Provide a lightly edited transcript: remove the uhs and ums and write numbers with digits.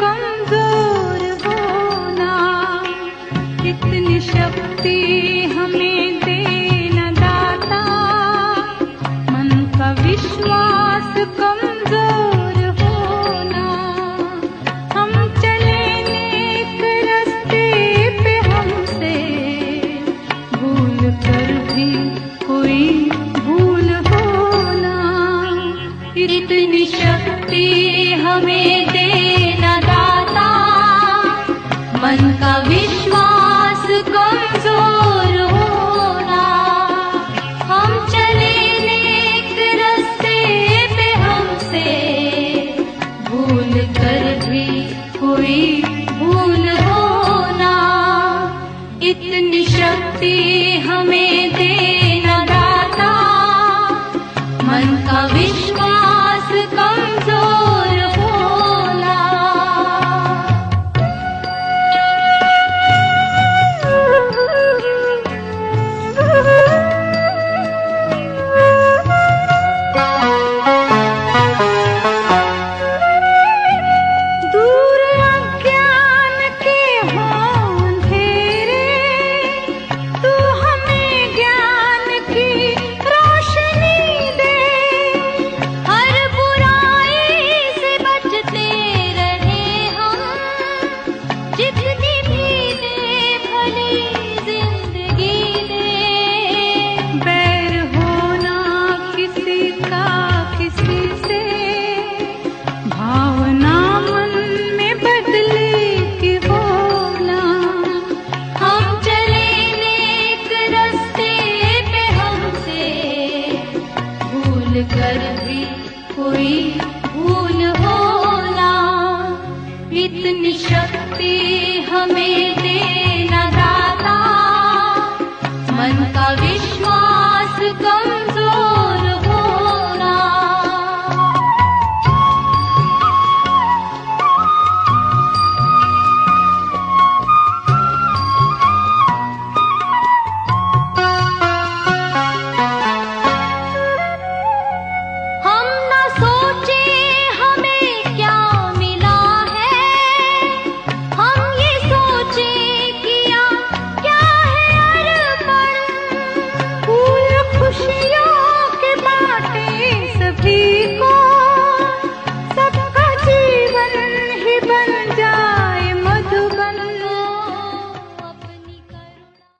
कमजोर होना, इतनी शक्ति हमें देना दाता। मन का विश्वास कमजोर होना, हम चले नेक रास्ते पे हमसे भूल कर भी कोई भूल होना, इतनी शक्ति हमें देना दाता। मन का विश्वास कमजोर होना, हम चले नेक रास्ते पे हमसे भूल कर भी कोई भूल होना, इतनी शक्ति हमें देना दाता। मन का विश्वास कमजोर होना। दूर अज्ञान के हों अंधेरे, तू हमें ज्ञान की रोशनी दे। हर बुराई से बचते रहे हम, जितनी भी दे भली जिंदगी दे। बैर होना किसी का किसी से, भावना मन में बदले की होना। हम चले नेक रास्ते पे हमसे भूल कर भी कोई भूल होना, इतनी शक्ति हमें